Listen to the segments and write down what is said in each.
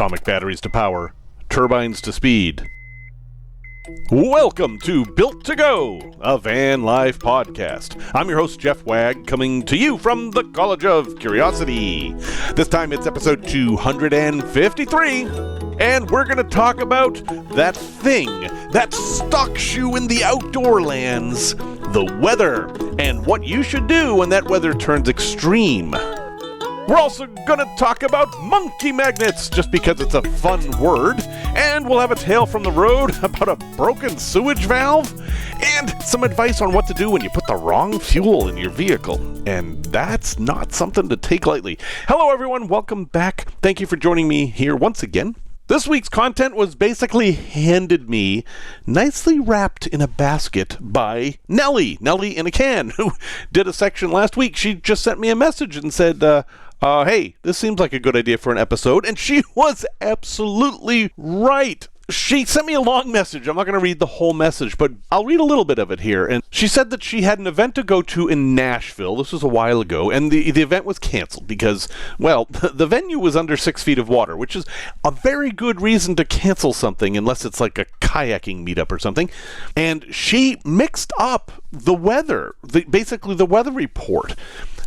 atomic batteries to power, turbines to speed. Welcome to Built to Go, a van life podcast. I'm your host, Jeff Wagg, coming to you from the College of Curiosity. This time it's episode 253, and we're going to talk about that thing, that stock shoe in the outdoor lands, the weather, and what you should do when that weather turns extreme. We're also going to talk about monkey magnets, just because it's a fun word, and we'll have a tale from the road about a broken sewage valve, and some advice on what to do when you put the wrong fuel in your vehicle. And that's not something to take lightly. Hello everyone, welcome back. Thank you for joining me here once again. This week's content was basically handed me nicely wrapped in a basket by Nellie in a can, who did a section last week. She just sent me a message and said, hey, this seems like a good idea for an episode, and she was absolutely right. She sent me a long message. I'm not going to read the whole message, but I'll read a little bit of it here. And she said that she had an event to go to in Nashville. This was a while ago, and the event was canceled because, well, the venue was under 6 feet of water, which is a very good reason to cancel something unless it's like a kayaking meetup or something. And she mixed up the weather, basically the weather report.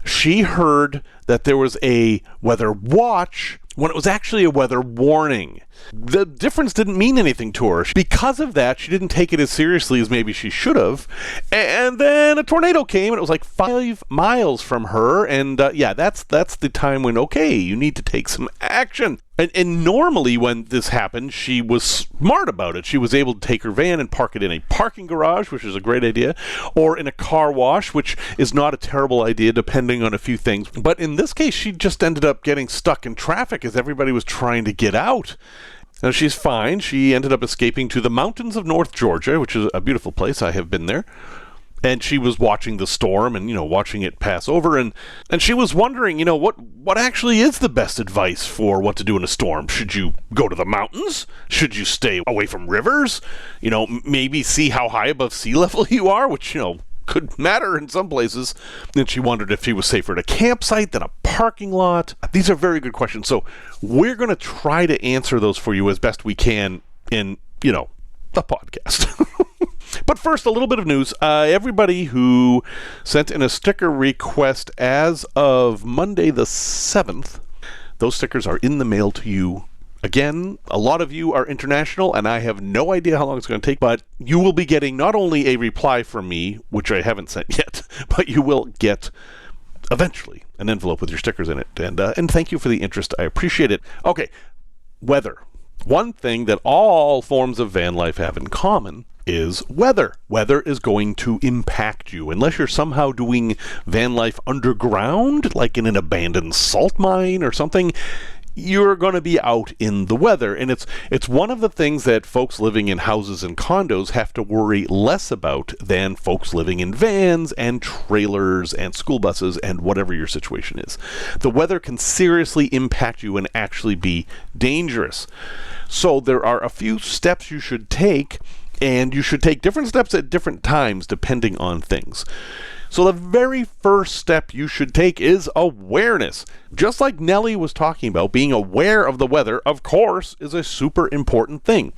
She heard that there was a weather watch when it was actually a weather warning. The difference didn't mean anything to her. Because of that, she didn't take it as seriously as maybe she should have. And then a tornado came, and it was like 5 miles from her. And that's the time when, okay, you need to take some action. And normally when this happened, she was smart about it. She was able to take her van and park it in a parking garage, which is a great idea, or in a car wash, which is not a terrible idea depending on a few things. But in this case, she just ended up getting stuck in traffic as everybody was trying to get out. Now, she's fine. She ended up escaping to the mountains of North Georgia, which is a beautiful place. I have been there. And she was watching the storm and, watching it pass over. And she was wondering, what actually is the best advice for what to do in a storm? Should you go to the mountains? Should you stay away from rivers? Maybe see how high above sea level you are, which, could matter in some places. And she wondered if she was safer at a campsite than a parking lot. These are very good questions. So we're going to try to answer those for you as best we can in, the podcast. But first, a little bit of news. Everybody who sent in a sticker request as of Monday the 7th, those stickers are in the mail to you. Again, a lot of you are international, and I have no idea how long it's going to take, but you will be getting not only a reply from me, which I haven't sent yet, but you will get, eventually, an envelope with your stickers in it. And thank you for the interest. I appreciate it. Okay, weather. One thing that all forms of van life have in common is weather. Weather is going to impact you. Unless you're somehow doing van life underground, like in an abandoned salt mine or something, you're going to be out in the weather. And it's one of the things that folks living in houses and condos have to worry less about than folks living in vans and trailers and school buses and whatever your situation is. The weather can seriously impact you and actually be dangerous. So there are a few steps you should take, and you should take different steps at different times depending on things. So the very first step you should take is awareness. Just like Nellie was talking about, being aware of the weather, of course, is a super important thing.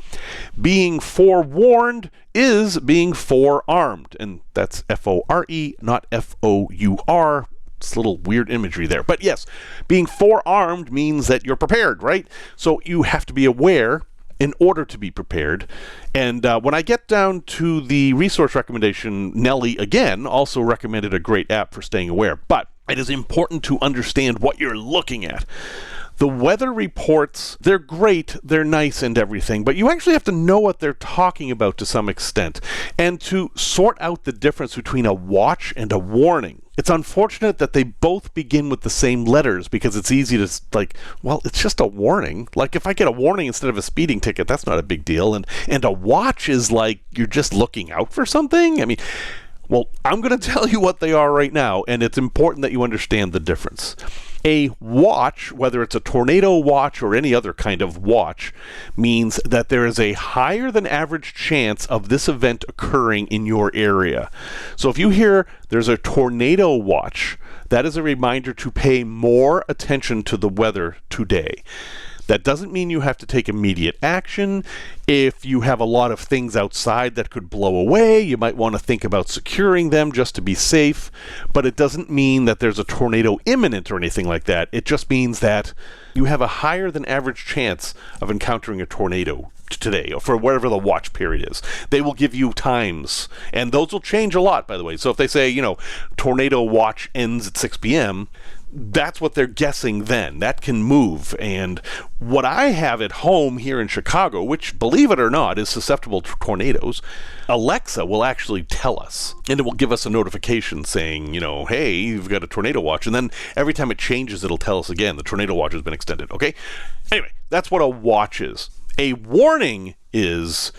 Being forewarned is being forearmed. And that's F-O-R-E, not F-O-U-R. It's a little weird imagery there. But yes, being forearmed means that you're prepared, right? So you have to be aware in order to be prepared. And when I get down to the resource recommendation, Nellie, again, also recommended a great app for staying aware. But it is important to understand what you're looking at. The weather reports, they're great, they're nice and everything, but you actually have to know what they're talking about to some extent, and to sort out the difference between a watch and a warning. It's unfortunate that they both begin with the same letters, because it's easy to it's just a warning. Like, if I get a warning instead of a speeding ticket, that's not a big deal. And a watch is like you're just looking out for something. I mean, well, I'm going to tell you what they are right now, and it's important that you understand the difference. A watch, whether it's a tornado watch or any other kind of watch, means that there is a higher than average chance of this event occurring in your area. So if you hear there's a tornado watch, that is a reminder to pay more attention to the weather today. That doesn't mean you have to take immediate action. If you have a lot of things outside that could blow away, you might want to think about securing them just to be safe. But it doesn't mean that there's a tornado imminent or anything like that. It just means that you have a higher than average chance of encountering a tornado today, or for whatever the watch period is. They will give you times, and those will change a lot, by the way. So if they say, tornado watch ends at 6 p.m., that's what they're guessing then. That can move. And what I have at home here in Chicago, which, believe it or not, is susceptible to tornadoes, Alexa will actually tell us. And it will give us a notification saying, hey, you've got a tornado watch. And then every time it changes, it'll tell us again, the tornado watch has been extended. Okay? Anyway, that's what a watch is. A warning is...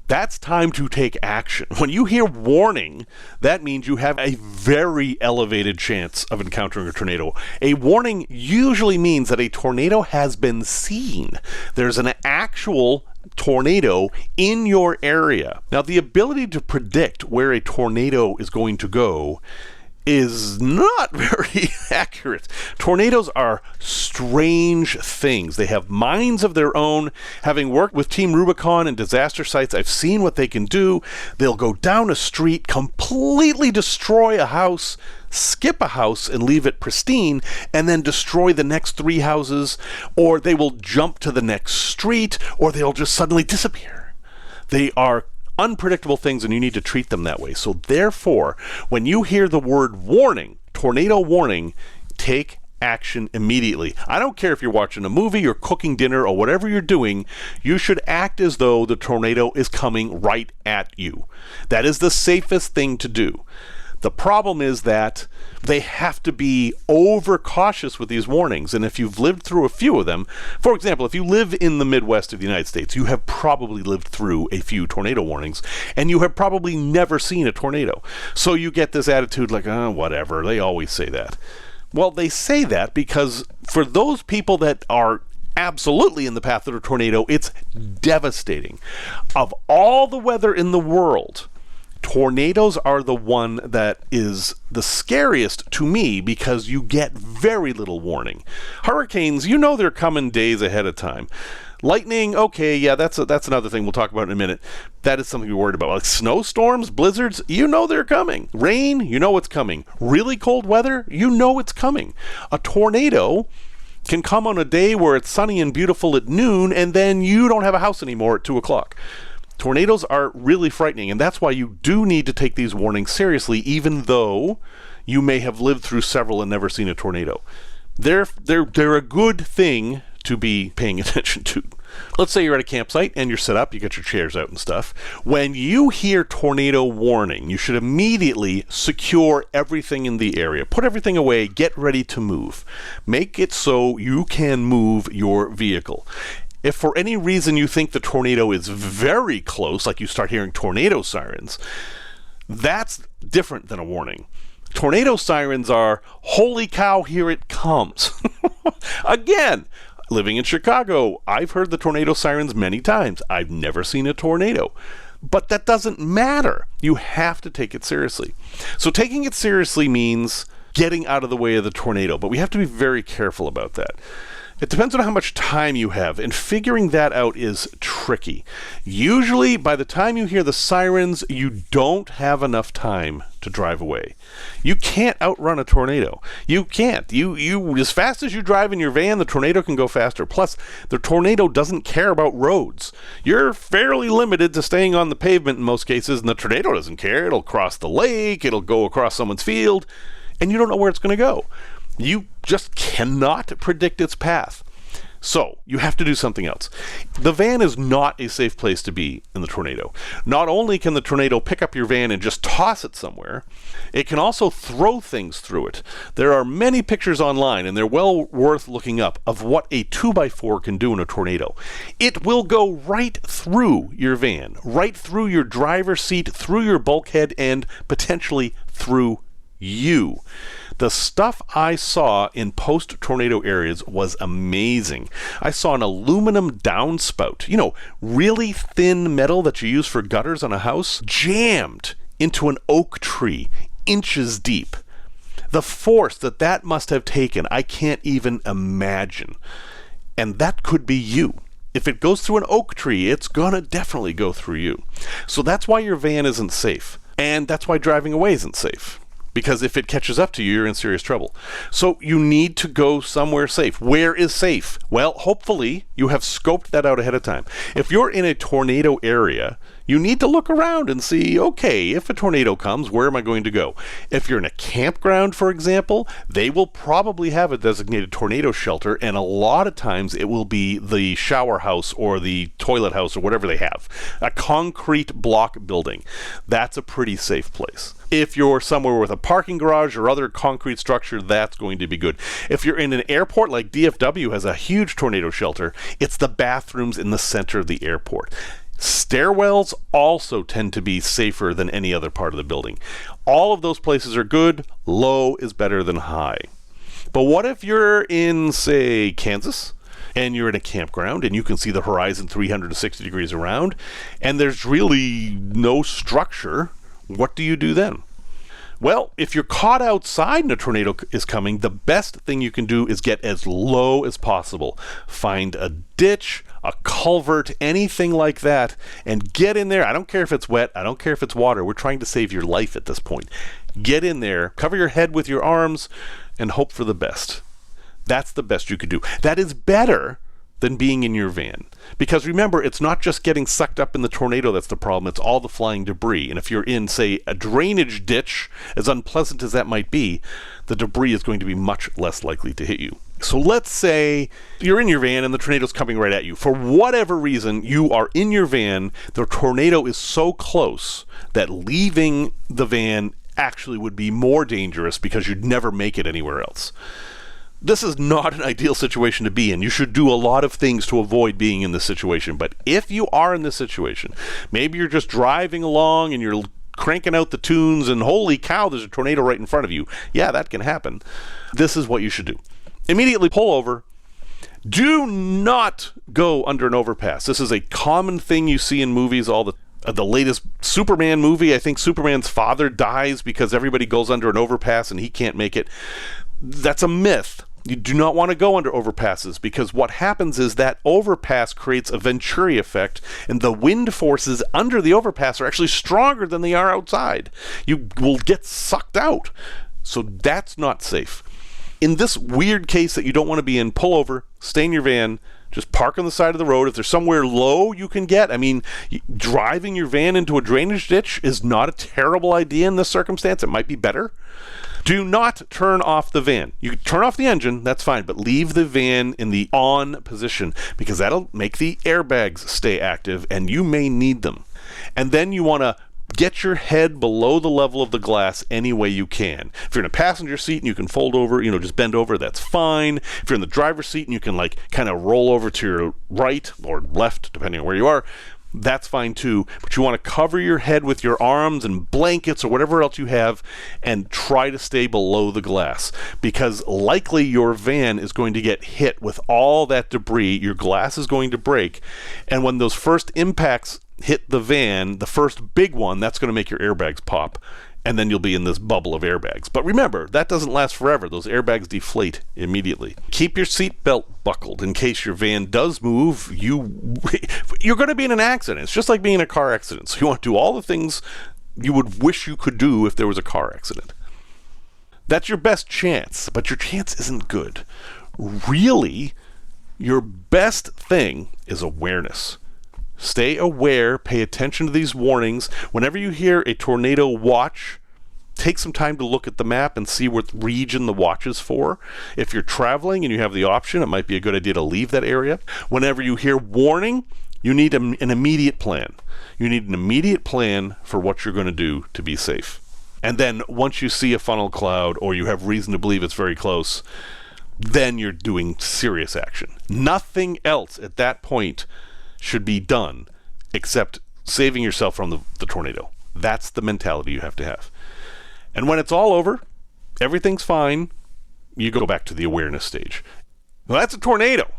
that's time to take action. When you hear warning, that means you have a very elevated chance of encountering a tornado. A warning usually means that a tornado has been seen. There's an actual tornado in your area. Now, the ability to predict where a tornado is going to go is not very accurate. Tornadoes are strange things. They have minds of their own. Having worked with Team Rubicon and disaster sites, I've seen what they can do. They'll go down a street, completely destroy a house, skip a house and leave it pristine, and then destroy the next 3 houses, or they will jump to the next street, or they'll just suddenly disappear. They are unpredictable things, and you need to treat them that way. So therefore, when you hear the word warning, tornado warning, take action immediately. I don't care if you're watching a movie or cooking dinner or whatever you're doing, you should act as though the tornado is coming right at you. That is the safest thing to do. The problem is that they have to be overcautious with these warnings. And if you've lived through a few of them, for example, if you live in the Midwest of the United States, you have probably lived through a few tornado warnings, and you have probably never seen a tornado. So you get this attitude like, whatever, they always say that. Well, they say that because for those people that are absolutely in the path of a tornado, it's devastating. Of all the weather in the world, tornadoes are the one that is the scariest to me because you get very little warning. Hurricanes, they're coming days ahead of time. Lightning, okay, yeah, that's another thing we'll talk about in a minute. That is something we're worried about. Like snowstorms, blizzards, they're coming. Rain, it's coming. Really cold weather, it's coming. A tornado can come on a day where it's sunny and beautiful at noon, and then you don't have a house anymore at 2 o'clock. Tornadoes are really frightening, and that's why you do need to take these warnings seriously, even though you may have lived through several and never seen a tornado. They're a good thing to be paying attention to. Let's say you're at a campsite and you're set up, you got your chairs out and stuff. When you hear tornado warning, you should immediately secure everything in the area. Put everything away, get ready to move. Make it so you can move your vehicle. If for any reason you think the tornado is very close, like you start hearing tornado sirens, that's different than a warning. Tornado sirens are, holy cow, here it comes. Again, living in Chicago, I've heard the tornado sirens many times. I've never seen a tornado. But that doesn't matter. You have to take it seriously. So taking it seriously means getting out of the way of the tornado, but we have to be very careful about that. It depends on how much time you have, and figuring that out is tricky. Usually, by the time you hear the sirens, you don't have enough time to drive away. You can't outrun a tornado. You can't. You as fast as you drive in your van, the tornado can go faster. Plus, the tornado doesn't care about roads. You're fairly limited to staying on the pavement in most cases, and the tornado doesn't care. It'll cross the lake, it'll go across someone's field, and you don't know where it's going to go. You just cannot predict its path. So, you have to do something else. The van is not a safe place to be in the tornado. Not only can the tornado pick up your van and just toss it somewhere, it can also throw things through it. There are many pictures online, and they're well worth looking up, of what a 2x4 can do in a tornado. It will go right through your van, right through your driver's seat, through your bulkhead, and potentially through you. The stuff I saw in post-tornado areas was amazing. I saw an aluminum downspout, really thin metal that you use for gutters on a house, jammed into an oak tree, inches deep. The force that must have taken, I can't even imagine. And that could be you. If it goes through an oak tree, it's gonna definitely go through you. So that's why your van isn't safe. And that's why driving away isn't safe. Because if it catches up to you, you're in serious trouble. So you need to go somewhere safe. Where is safe? Well, hopefully you have scoped that out ahead of time. If you're in a tornado area, you need to look around and see, okay, if a tornado comes, where am I going to go? If you're in a campground, for example, they will probably have a designated tornado shelter, and a lot of times it will be the shower house or the toilet house or whatever they have. A concrete block building. That's a pretty safe place. If you're somewhere with a parking garage or other concrete structure, that's going to be good. If you're in an airport, like DFW has a huge tornado shelter, it's the bathrooms in the center of the airport. Stairwells also tend to be safer than any other part of the building. All of those places are good. Low is better than high. But what if you're in, say, Kansas, and you're in a campground, and you can see the horizon 360 degrees around, and there's really no structure? What do you do then? Well, if you're caught outside and a tornado is coming, the best thing you can do is get as low as possible. Find a ditch, a culvert, anything like that, and get in there. I don't care if it's wet. I don't care if it's water. We're trying to save your life at this point. Get in there, cover your head with your arms, and hope for the best. That's the best you could do. That is better than being in your van. Because remember, it's not just getting sucked up in the tornado that's the problem, it's all the flying debris. And if you're in, say, a drainage ditch, as unpleasant as that might be, the debris is going to be much less likely to hit you. So let's say you're in your van and the tornado's coming right at you. For whatever reason, you are in your van, the tornado is so close that leaving the van actually would be more dangerous because you'd never make it anywhere else. This is not an ideal situation to be in. You should do a lot of things to avoid being in this situation. But if you are in this situation, maybe you're just driving along and you're cranking out the tunes and holy cow, there's a tornado right in front of you. Yeah, that can happen. This is what you should do. Immediately pull over. Do not go under an overpass. This is a common thing you see in movies all the latest Superman movie, I think Superman's father dies because everybody goes under an overpass and he can't make it. That's a myth. You do not want to go under overpasses because what happens is that overpass creates a Venturi effect and the wind forces under the overpass are actually stronger than they are outside. You will get sucked out. So that's not safe. In this weird case that you don't want to be in, pull over, stay in your van, just park on the side of the road. If there's somewhere low you can get, driving your van into a drainage ditch is not a terrible idea in this circumstance. It might be better. Do not turn off the van. You can turn off the engine, that's fine, but leave the van in the on position because that'll make the airbags stay active and you may need them. And then you want to get your head below the level of the glass any way you can. If you're in a passenger seat and you can fold over, just bend over, that's fine. If you're in the driver's seat and you can kind of roll over to your right or left, depending on where you are, that's fine too. But you want to cover your head with your arms and blankets or whatever else you have and try to stay below the glass because likely your van is going to get hit with all that debris. Your glass is going to break. And when those first impacts hit the van, the first big one, that's going to make your airbags pop. And then you'll be in this bubble of airbags. But remember, that doesn't last forever. Those airbags deflate immediately. Keep your seatbelt buckled in case your van does move. You're going to be in an accident. It's just like being in a car accident. So you want to do all the things you would wish you could do if there was a car accident. That's your best chance, but your chance isn't good. Really, your best thing is awareness. Stay aware, pay attention to these warnings. Whenever you hear a tornado watch, take some time to look at the map and see what region the watch is for. If you're traveling and you have the option, it might be a good idea to leave that area. Whenever you hear warning, you need an immediate plan. You need an immediate plan for what you're going to do to be safe. And then once you see a funnel cloud or you have reason to believe it's very close, then you're doing serious action. Nothing else at that point should be done except saving yourself from the tornado. That's the mentality you have to have. And when it's all over, everything's fine, you go back to the awareness stage. Well, that's a tornado.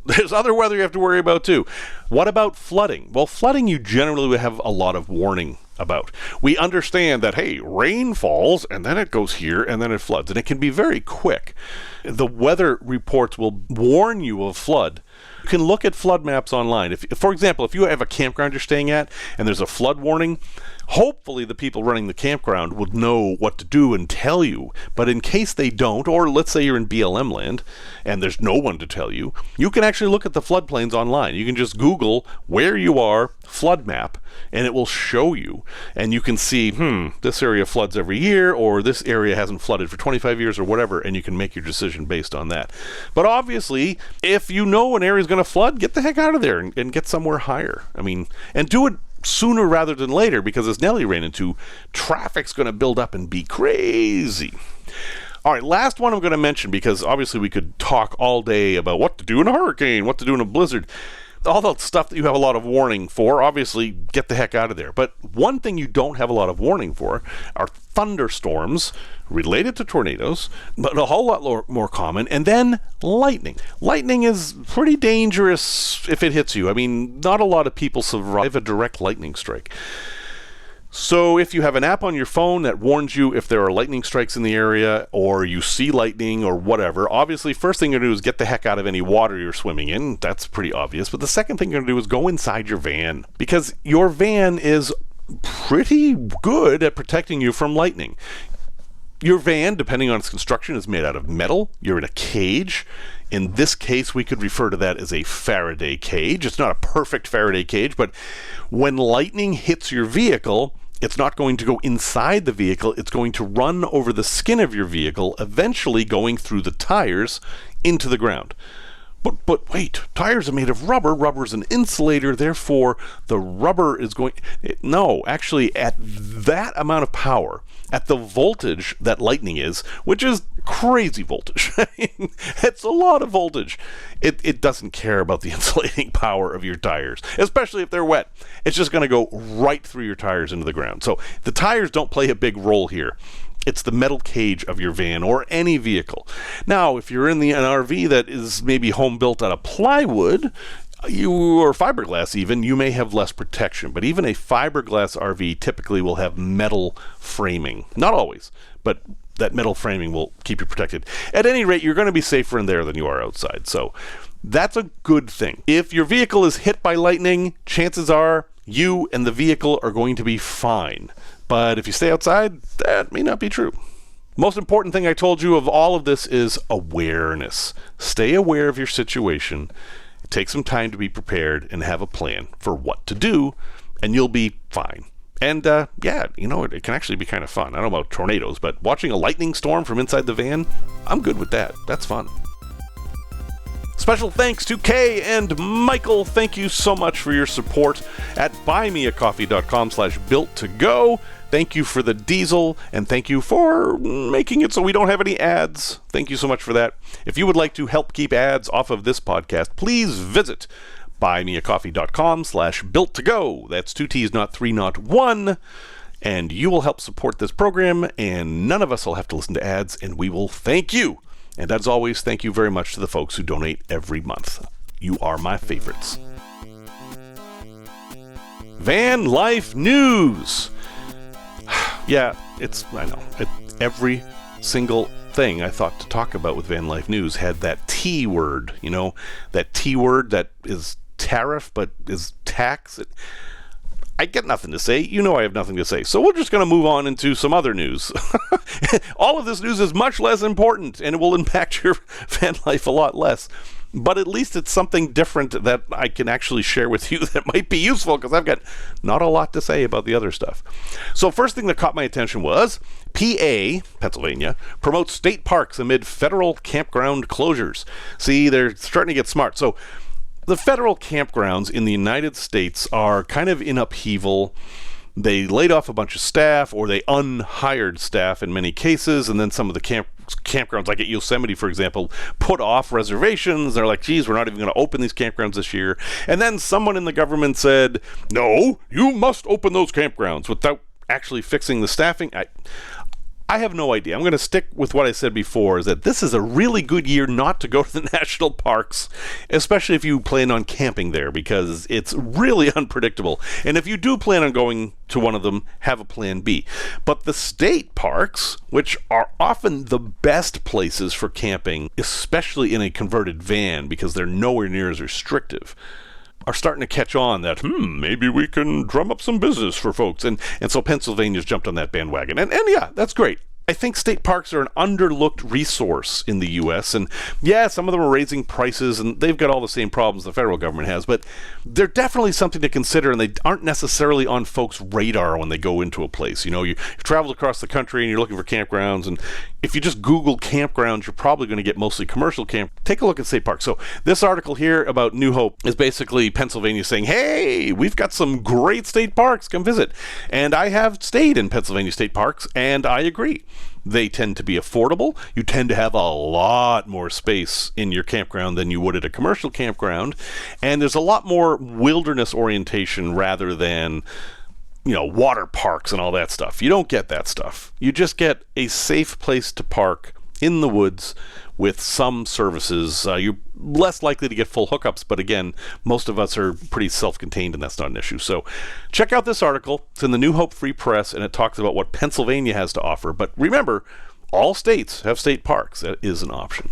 There's other weather you have to worry about too. What about flooding? Well, flooding you generally would have a lot of warning about. We understand that, hey, rain falls and then it goes here and then it floods, and it can be very quick. The weather reports will warn you of flood. You can look at flood maps online. For example, if you have a campground you're staying at and there's a flood warning, hopefully the people running the campground would know what to do and tell you. But in case they don't, or let's say you're in BLM land and there's no one to tell you, you can actually look at the floodplains online. You can just Google where you are, flood map, and it will show you. And you can see, this area floods every year, or this area hasn't flooded for 25 years or whatever, and you can make your decision based on that. But obviously, if you know an area is going to flood, get the heck out of there and get somewhere higher. And do it sooner rather than later, because as Nellie ran into, traffic's going to build up and be crazy. All right, last one I'm going to mention, because obviously we could talk all day about what to do in a hurricane, what to do in a blizzard. All that stuff that you have a lot of warning for, obviously get the heck out of there. But one thing you don't have a lot of warning for are thunderstorms related to tornadoes, but a whole lot more common, and then lightning. Lightning is pretty dangerous if it hits you. Not a lot of people survive a direct lightning strike. So if you have an app on your phone that warns you if there are lightning strikes in the area, or you see lightning or whatever, obviously first thing you're going to do is get the heck out of any water you're swimming in. That's pretty obvious. But the second thing you're going to do is go inside your van, because your van is pretty good at protecting you from lightning. Your van, depending on its construction, is made out of metal. You're in a cage. In this case, we could refer to that as a Faraday cage. It's not a perfect Faraday cage, but when lightning hits your vehicle, it's not going to go inside the vehicle. It's going to run over the skin of your vehicle, eventually going through the tires into the ground. But wait, tires are made of rubber. Rubber is an insulator, therefore the rubber is going... No, actually, at that amount of power, at the voltage that lightning is, which is crazy voltage. It's a lot of voltage. It doesn't care about the insulating power of your tires, especially if they're wet. It's just going to go right through your tires into the ground. So the tires don't play a big role here. It's the metal cage of your van or any vehicle. Now, if you're in an RV that is maybe home built out of plywood, or fiberglass even, you may have less protection. But even a fiberglass RV typically will have metal framing. Not always, but that metal framing will keep you protected. At any rate, you're going to be safer in there than you are outside. So that's a good thing. If your vehicle is hit by lightning, chances are you and the vehicle are going to be fine. But if you stay outside, that may not be true. Most important thing I told you of all of this is awareness. Stay aware of your situation. Take some time to be prepared and have a plan for what to do, and you'll be fine. And it can actually be kind of fun. I don't know about tornadoes, but watching a lightning storm from inside the van, I'm good with that. That's fun. Special thanks to Kay and Michael. Thank you so much for your support at buymeacoffee.com/built-to-go. Thank you for the diesel, and thank you for making it so we don't have any ads. Thank you so much for that. If you would like to help keep ads off of this podcast, please visit buymeacoffee.com/built-to-go. That's 2 T's, not 3, not 1. And you will help support this program, and none of us will have to listen to ads, and we will thank you. And as always, thank you very much to the folks who donate every month. You are my favorites. Van Life News. Yeah, I know. Every single thing I thought to talk about with Van Life News had that T word, that T word that is tariff but is tax. I get nothing to say. I have nothing to say. So we're just going to move on into some other news. All of this news is much less important, and it will impact your van life a lot less. But at least it's something different that I can actually share with you that might be useful, because I've got not a lot to say about the other stuff. So first thing that caught my attention was PA, Pennsylvania, promotes state parks amid federal campground closures. See, they're starting to get smart. So the federal campgrounds in the United States are kind of in upheaval. They laid off a bunch of staff, or they unhired staff in many cases, and then some of the campgrounds, like at Yosemite, for example, put off reservations. They're like, geez, we're not even going to open these campgrounds this year. And then someone in the government said, no, you must open those campgrounds, without actually fixing the staffing. I have no idea. I'm going to stick with what I said before, is that this is a really good year not to go to the national parks, especially if you plan on camping there, because it's really unpredictable. And if you do plan on going to one of them, have a plan B. But the state parks, which are often the best places for camping, especially in a converted van, because they're nowhere near as restrictive, are starting to catch on that, maybe we can drum up some business for folks. And so Pennsylvania's jumped on that bandwagon. And yeah, that's great. I think state parks are an underlooked resource in the U.S. And yeah, some of them are raising prices, and they've got all the same problems the federal government has, but they're definitely something to consider, and they aren't necessarily on folks' radar when they go into a place. You know, you travel across the country and you're looking for campgrounds, and if you just Google campgrounds, you're probably going to get mostly commercial camp. Take a look at state parks. So this article here about New Hope is basically Pennsylvania saying, hey, we've got some great state parks, come visit. And I have stayed in Pennsylvania state parks, and I agree. They tend to be affordable. You tend to have a lot more space in your campground than you would at a commercial campground. And there's a lot more wilderness orientation rather than, you know, water parks and all that stuff. You don't get that stuff. You just get a safe place to park in the woods with some services. You're less likely to get full hookups, but again, most of us are pretty self-contained, and that's not an issue. So check out this article. It's in the New Hope Free Press, and it talks about what Pennsylvania has to offer. But remember, all states have state parks. That is an option.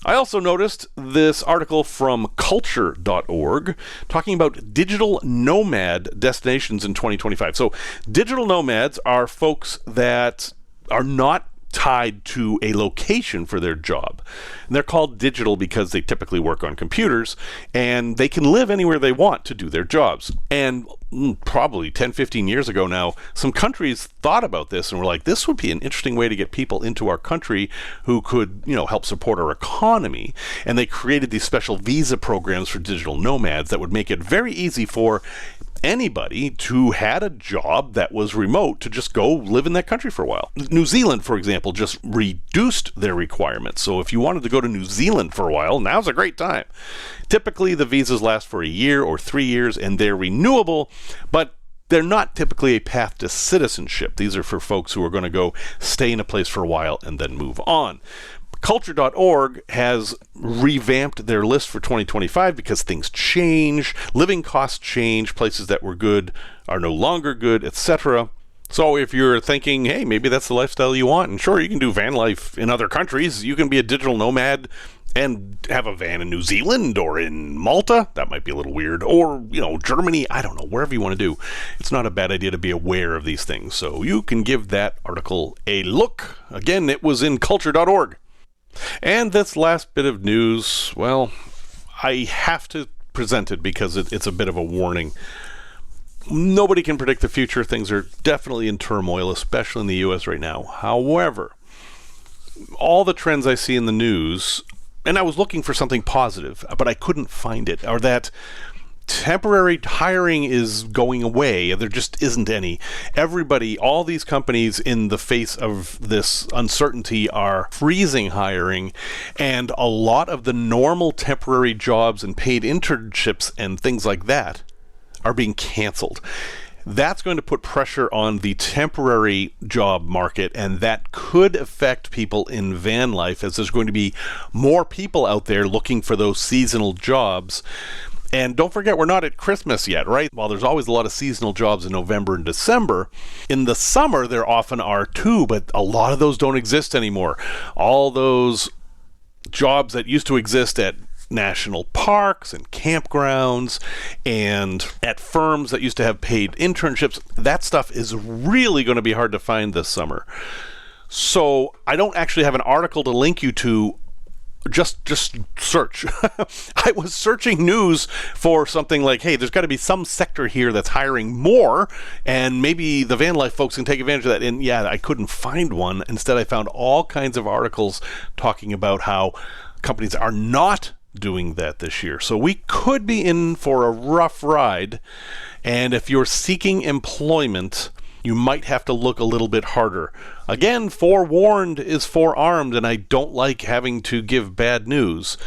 I also noticed this article from culture.org talking about digital nomad destinations in 2025. So digital nomads are folks that are not tied to a location for their job. And they're called digital because they typically work on computers, and they can live anywhere they want to do their jobs. And probably 10, 15 years ago now, some countries thought about this and were like, this would be an interesting way to get people into our country who could, you know, help support our economy. And they created these special visa programs for digital nomads that would make it very easy for anybody who had a job that was remote to just go live in that country for a while. New Zealand, for example, just reduced their requirements. So if you wanted to go to New Zealand for a while, now's a great time. Typically, the visas last for a year or 3 years, and they're renewable, but they're not typically a path to citizenship. These are for folks who are going to go stay in a place for a while and then move on. Culture.org has revamped their list for 2025 because things change, living costs change, places that were good are no longer good, etc. So if you're thinking, hey, maybe that's the lifestyle you want, and sure, you can do van life in other countries. You can be a digital nomad and have a van in New Zealand or in Malta. That might be a little weird. Or, you know, Germany. I don't know. Wherever you want to do. It's not a bad idea to be aware of these things. So you can give that article a look. Again, it was in culture.org. And this last bit of news, well, I have to present it because it's a bit of a warning. Nobody can predict the future. Things are definitely in turmoil, especially in the U.S. right now. However, all the trends I see in the news, and I was looking for something positive, but I couldn't find it, or that temporary hiring is going away. There just isn't any. Everybody, all these companies in the face of this uncertainty are freezing hiring, and a lot of the normal temporary jobs and paid internships and things like that are being canceled. That's going to put pressure on the temporary job market, and that could affect people in van life, as there's going to be more people out there looking for those seasonal jobs. And don't forget, we're not at Christmas yet, right? While there's always a lot of seasonal jobs in November and December, in the summer there often are too, but a lot of those don't exist anymore. All those jobs that used to exist at national parks and campgrounds and at firms that used to have paid internships, that stuff is really going to be hard to find this summer. So I don't actually have an article to link you to. Just search. I was searching news for something like, hey, there's got to be some sector here that's hiring more, and maybe the van life folks can take advantage of that. And yeah, I couldn't find one. Instead, I found all kinds of articles talking about how companies are not doing that this year. So we could be in for a rough ride. And if you're seeking employment, you might have to look a little bit harder. Again, forewarned is forearmed, and I don't like having to give bad news.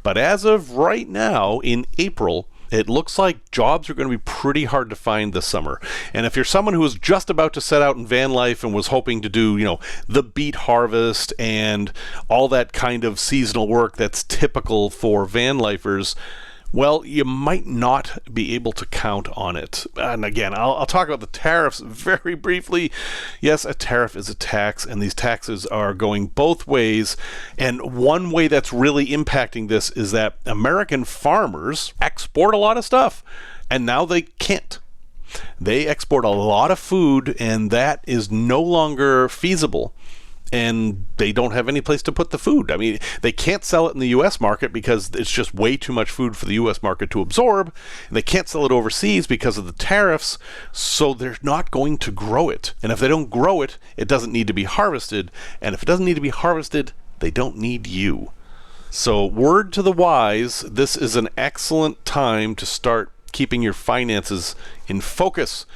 But as of right now, in April, it looks like jobs are going to be pretty hard to find this summer. And if you're someone who was just about to set out in van life and was hoping to do, the beet harvest and all that kind of seasonal work that's typical for van lifers, well, you might not be able to count on it. And again, I'll talk about the tariffs very briefly. Yes, a tariff is a tax, and these taxes are going both ways. And one way that's really impacting this is that American farmers export a lot of stuff, and now they can't. They export a lot of food, and that is no longer feasible. And they don't have any place to put the food. I mean, they can't sell it in the U.S. market because it's just way too much food for the U.S. market to absorb. And they can't sell it overseas because of the tariffs, so they're not going to grow it. And if they don't grow it, it doesn't need to be harvested. And if it doesn't need to be harvested, they don't need you. So word to the wise, this is an excellent time to start keeping your finances in focus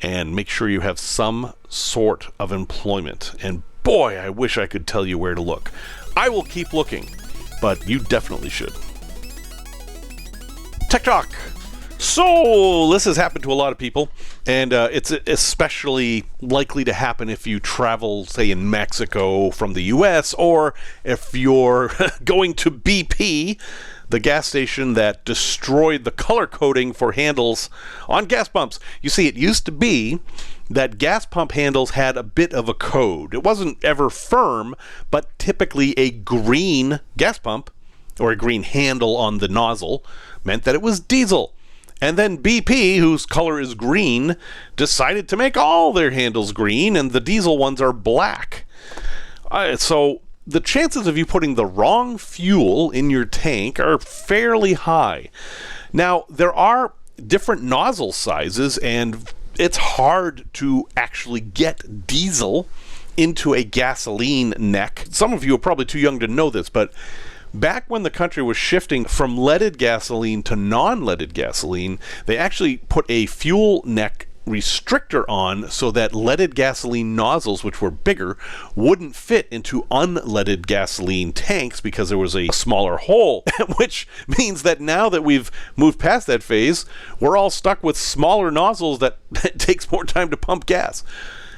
and make sure you have some sort of employment. And boy, I wish I could tell you where to look. I will keep looking, but you definitely should. Tech Talk. So, this has happened to a lot of people, and it's especially likely to happen if you travel, say, in Mexico from the U.S., or if you're going to BP, the gas station that destroyed the color coding for handles on gas pumps. You see, it used to be that gas pump handles had a bit of a code. It wasn't ever firm, but typically a green gas pump, or a green handle on the nozzle, meant that it was diesel. And then BP, whose color is green, decided to make all their handles green, and the diesel ones are black. So the chances of you putting the wrong fuel in your tank are fairly high. Now, there are different nozzle sizes, and it's hard to actually get diesel into a gasoline neck. Some of you are probably too young to know this, but back when the country was shifting from leaded gasoline to non-leaded gasoline, they actually put a fuel neck restrictor on so that leaded gasoline nozzles, which were bigger, wouldn't fit into unleaded gasoline tanks because there was a smaller hole, which means that now that we've moved past that phase, we're all stuck with smaller nozzles that it takes more time to pump gas.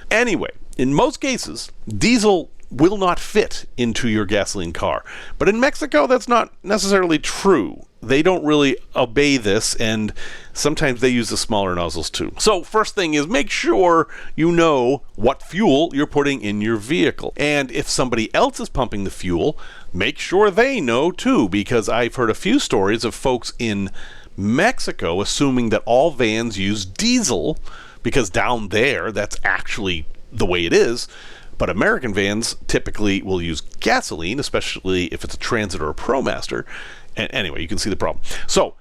Anyway, in most cases, diesel will not fit into your gasoline car. But in Mexico, that's not necessarily true. They don't really obey this, and sometimes they use the smaller nozzles too. So first thing is, make sure you know what fuel you're putting in your vehicle. And if somebody else is pumping the fuel, make sure they know too, because I've heard a few stories of folks in Mexico assuming that all vans use diesel, because down there, that's actually the way it is. But American vans typically will use gasoline, especially if it's a Transit or a ProMaster. And anyway, you can see the problem. So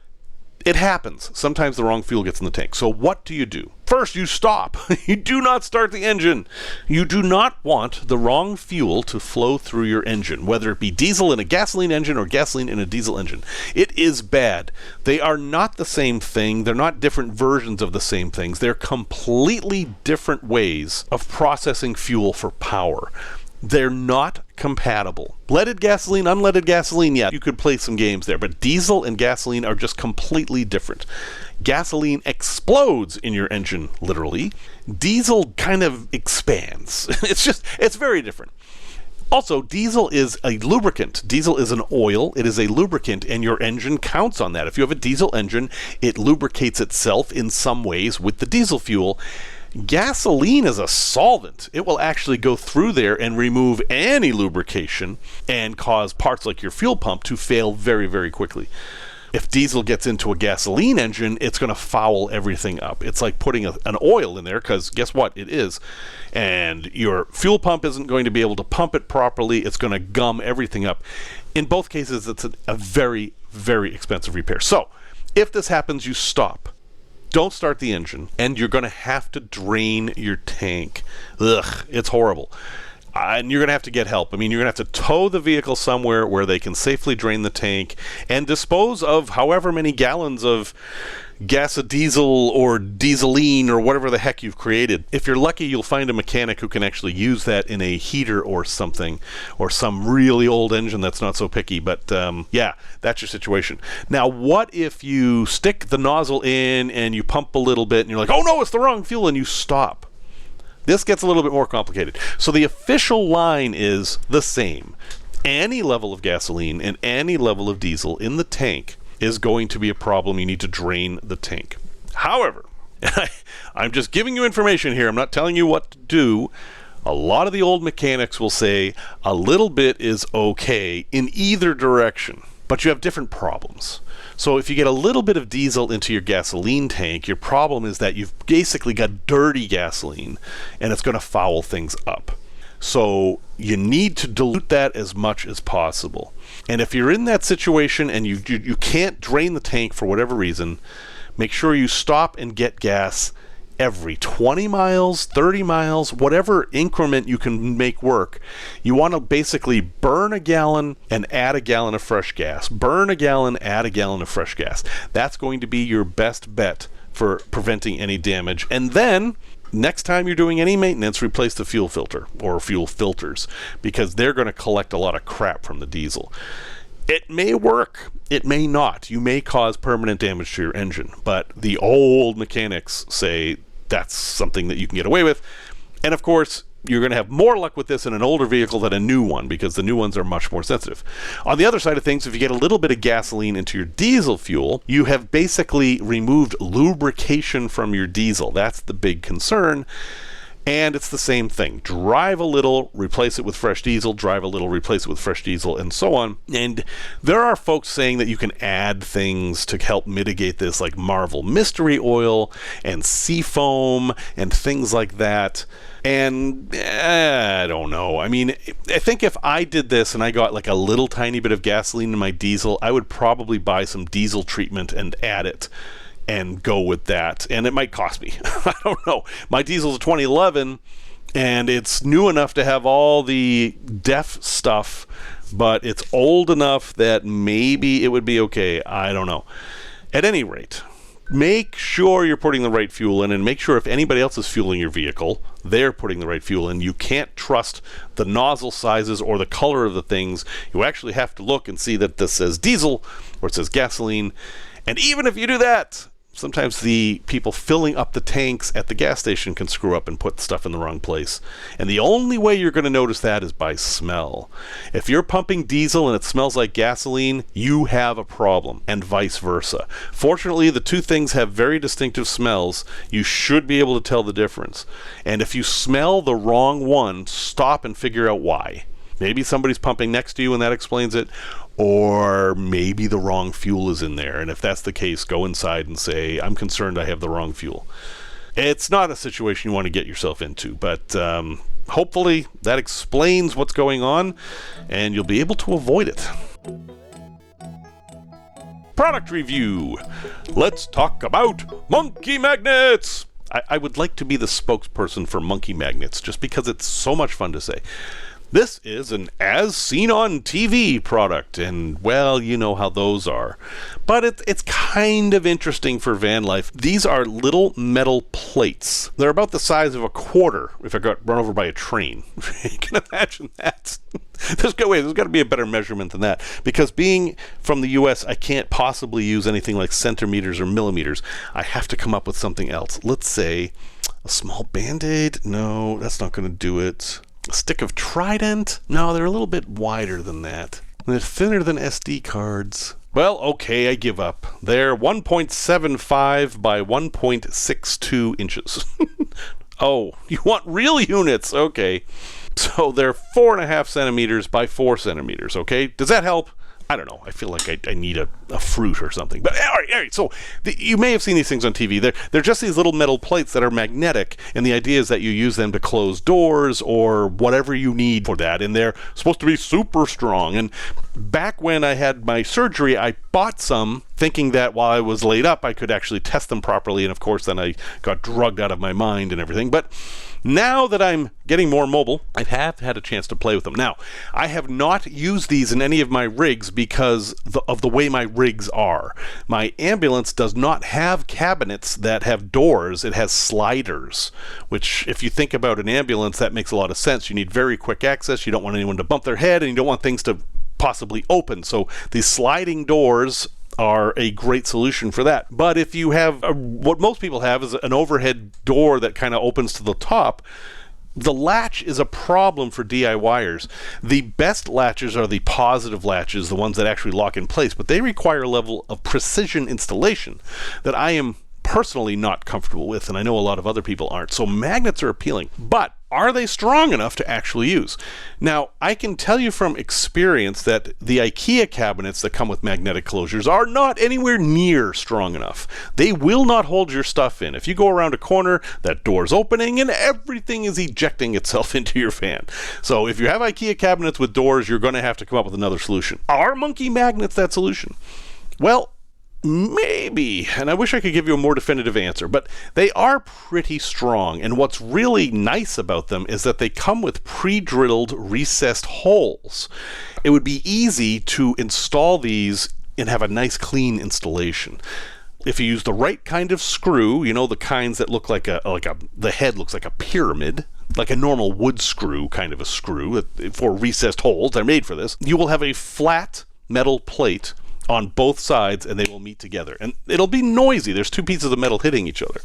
it happens. Sometimes the wrong fuel gets in the tank. So what do? First, you stop. You do not start the engine. You do not want the wrong fuel to flow through your engine, whether it be diesel in a gasoline engine or gasoline in a diesel engine. It is bad. They are not the same thing. They're not different versions of the same things. They're completely different ways of processing fuel for power. They're not compatible. Leaded gasoline, unleaded gasoline, yeah, you could play some games there, but diesel and gasoline are just completely different. Gasoline explodes in your engine, literally. Diesel kind of expands. It's very different. Also, diesel is a lubricant. Diesel is an oil. It is a lubricant, and your engine counts on that. If you have a diesel engine, it lubricates itself in some ways with the diesel fuel. Gasoline is a solvent. It will actually go through there and remove any lubrication and cause parts like your fuel pump to fail very, very quickly. If diesel gets into a gasoline engine, it's going to foul everything up. It's like putting an oil in there, because guess what? It is. And your fuel pump isn't going to be able to pump it properly. It's going to gum everything up. In both cases, it's a very, very expensive repair. So if this happens, you stop. Don't start the engine, and you're going to have to drain your tank. Ugh, it's horrible. And you're going to have to get help. I mean, you're going to have to tow the vehicle somewhere where they can safely drain the tank and dispose of however many gallons of diesel or dieseline or whatever the heck you've created. If you're lucky, you'll find a mechanic who can actually use that in a heater or something, or some really old engine that's not so picky. But yeah, that's your situation. Now, what if you stick the nozzle in and you pump a little bit and you're like, oh no, it's the wrong fuel, and you stop? This gets a little bit more complicated. So the official line is the same. Any level of gasoline and any level of diesel in the tank is going to be a problem. You need to drain the tank. However, I'm just giving you information here. I'm not telling you what to do. A lot of the old mechanics will say a little bit is okay in either direction, but you have different problems. So if you get a little bit of diesel into your gasoline tank, your problem is that you've basically got dirty gasoline and it's going to foul things up. So you need to dilute that as much as possible. And if you're in that situation and you can't drain the tank for whatever reason, make sure you stop and get gas every 20 miles, 30 miles, whatever increment you can make work. You want to basically burn a gallon and add a gallon of fresh gas. Burn a gallon, add a gallon of fresh gas. That's going to be your best bet for preventing any damage. And then, next time you're doing any maintenance, replace the fuel filter or fuel filters, because they're going to collect a lot of crap from the diesel. It may work, it may not. You may cause permanent damage to your engine, but the old mechanics say that's something that you can get away with. And of course, you're going to have more luck with this in an older vehicle than a new one, because the new ones are much more sensitive. On the other side of things, if you get a little bit of gasoline into your diesel fuel, you have basically removed lubrication from your diesel. That's the big concern. And it's the same thing. Drive a little, replace it with fresh diesel, drive a little, replace it with fresh diesel, and so on. And there are folks saying that you can add things to help mitigate this, like Marvel Mystery Oil and Seafoam and things like that. And I don't know. I mean, I think if I did this and I got like a little tiny bit of gasoline in my diesel, I would probably buy some diesel treatment and add it and go with that. And it might cost me. I don't know. My diesel's a 2011 and it's new enough to have all the DEF stuff, but it's old enough that maybe it would be okay. I don't know. At any rate, make sure you're putting the right fuel in, and make sure if anybody else is fueling your vehicle, they're putting the right fuel in. You can't trust the nozzle sizes or the color of the things. You actually have to look and see that this says diesel or it says gasoline. And even if you do that, sometimes the people filling up the tanks at the gas station can screw up and put stuff in the wrong place. And the only way you're going to notice that is by smell. If you're pumping diesel and it smells like gasoline, you have a problem, and vice versa. Fortunately, the two things have very distinctive smells. You should be able to tell the difference. And if you smell the wrong one, stop and figure out why. Maybe somebody's pumping next to you and that explains it, or maybe the wrong fuel is in there. And if that's the case, go inside and say, I'm concerned I have the wrong fuel. It's not a situation you want to get yourself into, but hopefully that explains what's going on and you'll be able to avoid it. Product review. Let's talk about monkey magnets. I would like to be the spokesperson for monkey magnets just because it's so much fun to say. This is an as seen on TV product, and well, you know how those are. But it's kind of interesting for van life. These are little metal plates. They're about the size of a quarter if I got run over by a train. You can imagine that. There's got to be a better measurement than that, because being from the US, I can't possibly use anything like centimeters or millimeters. I have to come up with something else. Let's say a small Band-Aid. No, that's not going to do it. A stick of Trident? No, they're a little bit wider than that. They're thinner than SD cards. Well, okay, I give up. They're 1.75 by 1.62 inches. Oh, you want real units? Okay. So they're 4.5 centimeters by 4 centimeters, okay? Does that help? I don't know. I feel like I need a fruit or something. But all right. So you may have seen these things on TV. They're just these little metal plates that are magnetic, and the idea is that you use them to close doors or whatever you need for that. And they're supposed to be super strong. And Back when I had my surgery, I bought some thinking that while I was laid up, I could actually test them properly. And of course, then I got drugged out of my mind and everything. But now that I'm getting more mobile, I have had a chance to play with them. Now, I have not used these in any of my rigs because of the way my rigs are. My ambulance does not have cabinets that have doors. It has sliders, which if you think about an ambulance, that makes a lot of sense. You need very quick access. You don't want anyone to bump their head, and you don't want things to possibly open. So these sliding doors are a great solution for that. But if you have what most people have is an overhead door that kind of opens to the top, the latch is a problem for DIYers. The best latches are the positive latches, the ones that actually lock in place, but they require a level of precision installation that I am personally not comfortable with, and I know a lot of other people aren't. So magnets are appealing, but are they strong enough to actually use? Now, I can tell you from experience that the IKEA cabinets that come with magnetic closures are not anywhere near strong enough. They will not hold your stuff in. If you go around a corner, that door's opening and everything is ejecting itself into your van. So if you have IKEA cabinets with doors, you're going to have to come up with another solution. Are monkey magnets that solution? Well, maybe, and I wish I could give you a more definitive answer, but they are pretty strong, and what's really nice about them is that they come with pre-drilled recessed holes. It would be easy to install these and have a nice clean installation. If you use the right kind of screw, you know, the kinds that look like the head looks like a pyramid, like a normal wood screw kind of a screw for recessed holes, they're made for this, you will have a flat metal plate on both sides, and they will meet together. And it'll be noisy. There's two pieces of metal hitting each other.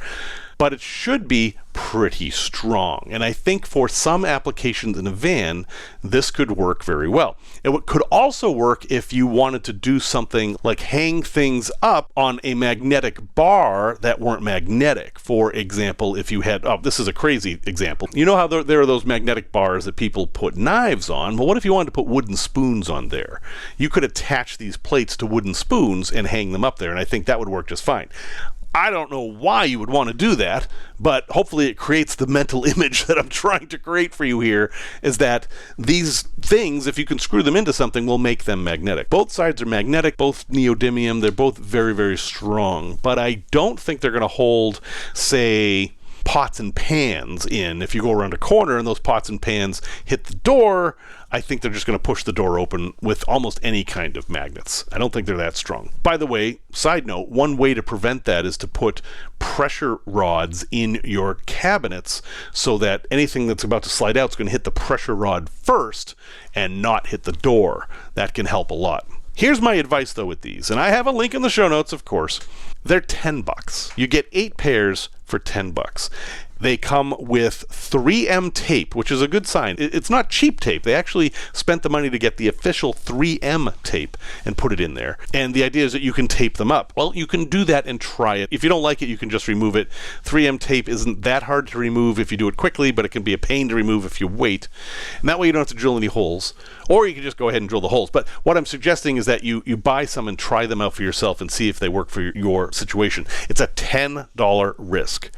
But it should be pretty strong. And I think for some applications in a van, this could work very well. It could also work if you wanted to do something like hang things up on a magnetic bar that weren't magnetic. For example, if you had, this is a crazy example. You know how there are those magnetic bars that people put knives on? Well, what if you wanted to put wooden spoons on there? You could attach these plates to wooden spoons and hang them up there, and I think that would work just fine. I don't know why you would want to do that, but hopefully it creates the mental image that I'm trying to create for you here, is that these things, if you can screw them into something, will make them magnetic. Both sides are magnetic, both neodymium, they're both very, very strong, but I don't think they're going to hold, say, pots and pans in. If you go around a corner and those pots and pans hit the door, I think they're just going to push the door open with almost any kind of magnets. I don't think they're that strong. By the way, side note, one way to prevent that is to put pressure rods in your cabinets so that anything that's about to slide out is going to hit the pressure rod first and not hit the door. That can help a lot. Here's my advice though with these, and I have a link in the show notes, of course. They're $10. You get 8 pairs for $10. They come with 3M tape, which is a good sign. It's not cheap tape. They actually spent the money to get the official 3M tape and put it in there. And the idea is that you can tape them up. Well, you can do that and try it. If you don't like it, you can just remove it. 3M tape isn't that hard to remove if you do it quickly, but it can be a pain to remove if you wait. And that way you don't have to drill any holes. Or you can just go ahead and drill the holes. But what I'm suggesting is that you buy some and try them out for yourself and see if they work for your situation. It's a $10 risk.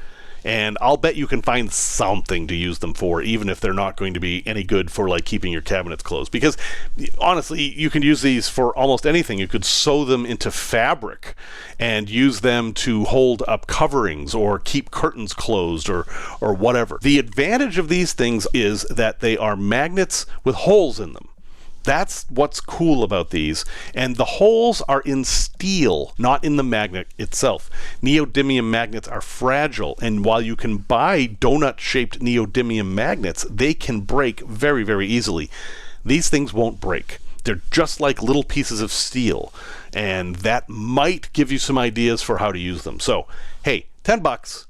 And I'll bet you can find something to use them for, even if they're not going to be any good for like keeping your cabinets closed. Because honestly, you can use these for almost anything. You could sew them into fabric and use them to hold up coverings or keep curtains closed or whatever. The advantage of these things is that they are magnets with holes in them. That's what's cool about these. And the holes are in steel, not in the magnet itself. Neodymium magnets are fragile, and while you can buy donut-shaped neodymium magnets, they can break very, very easily. These things won't break. They're just like little pieces of steel, and that might give you some ideas for how to use them. So, hey, $10.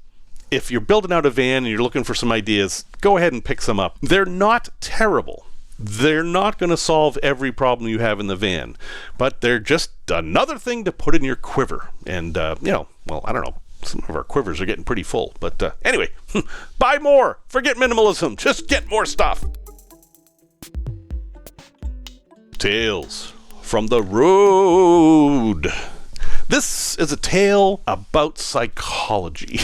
If you're building out a van and you're looking for some ideas, go ahead and pick some up. They're not terrible. They're not going to solve every problem you have in the van, but they're just another thing to put in your quiver. And, I don't know. Some of our quivers are getting pretty full. But anyway, buy more. Forget minimalism. Just get more stuff. Tales from the road. This is a tale about psychology.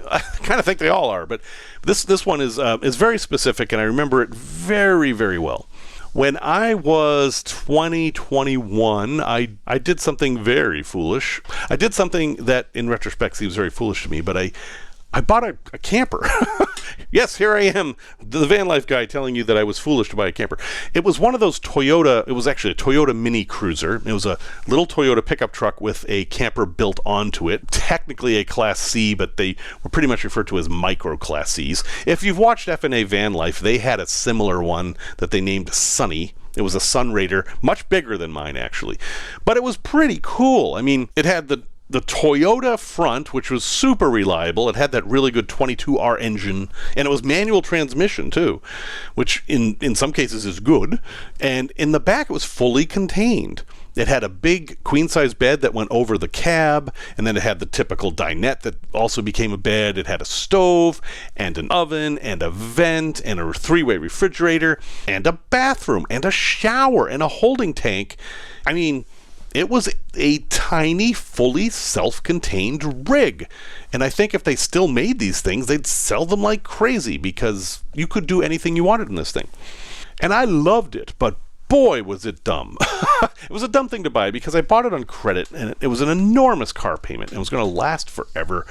I kind of think they all are, but this one is very specific, and I remember it very, very well. When I was 21, I did something very foolish. I did something that, in retrospect, seems very foolish to me, but I bought a camper. Yes, here I am, the van life guy, telling you that I was foolish to buy a camper. It was one of those Toyota, it was actually a Toyota Mini Cruiser. It was a little Toyota pickup truck with a camper built onto it. Technically a Class C, but they were pretty much referred to as micro Class Cs. If you've watched F&A Van Life, they had a similar one that they named Sunny. It was a Sun Raider, much bigger than mine, actually. But it was pretty cool. I mean, it had the Toyota front, which was super reliable. It had that really good 22R engine, and it was manual transmission too, which in some cases is good. And in the back, it was fully contained. It had a big queen-size bed that went over the cab, and then it had the typical dinette that also became a bed. It had a stove, and an oven, and a vent, and a three-way refrigerator, and a bathroom, and a shower, and a holding tank. I mean, it was a tiny, fully self-contained rig. And I think if they still made these things, they'd sell them like crazy because you could do anything you wanted in this thing. And I loved it, but boy, was it dumb. It was a dumb thing to buy because I bought it on credit, and it was an enormous car payment. It was going to last forever.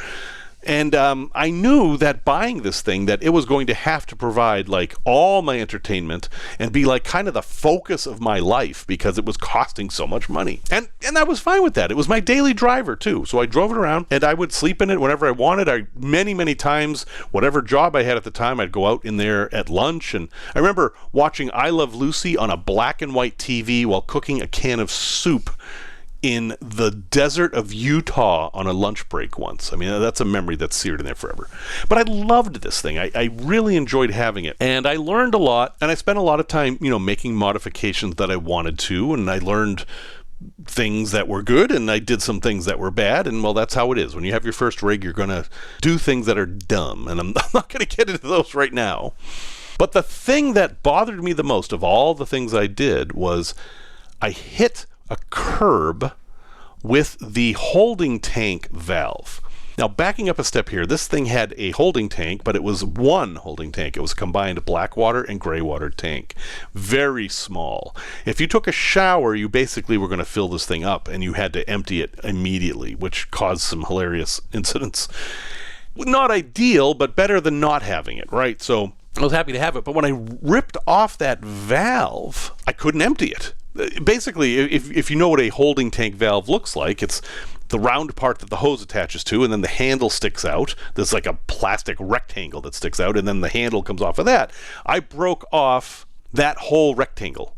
And I knew that buying this thing, that it was going to have to provide like all my entertainment and be like kind of the focus of my life because it was costing so much money. And I was fine with that. It was my daily driver too. So I drove it around and I would sleep in it whenever I wanted. Many times, whatever job I had at the time, I'd go out in there at lunch. And I remember watching I Love Lucy on a black and white TV while cooking a can of soup in the desert of Utah on a lunch break once. I mean, that's a memory that's seared in there forever. But I loved this thing. I really enjoyed having it. And I learned a lot, and I spent a lot of time, making modifications that I wanted to, and I learned things that were good, and I did some things that were bad, and well, that's how it is. When you have your first rig, you're going to do things that are dumb, and I'm not going to get into those right now. But the thing that bothered me the most of all the things I did was I hit a curb with the holding tank valve. Now, backing up a step here, this thing had a holding tank, but it was one holding tank. It was a combined black water and gray water tank. Very small. If you took a shower, you basically were going to fill this thing up, and you had to empty it immediately, which caused some hilarious incidents. Not ideal, but better than not having it, right? So I was happy to have it, but when I ripped off that valve, I couldn't empty it. Basically, if you know what a holding tank valve looks like, it's the round part that the hose attaches to, and then the handle sticks out. There's like a plastic rectangle that sticks out, and then the handle comes off of that. I broke off that whole rectangle.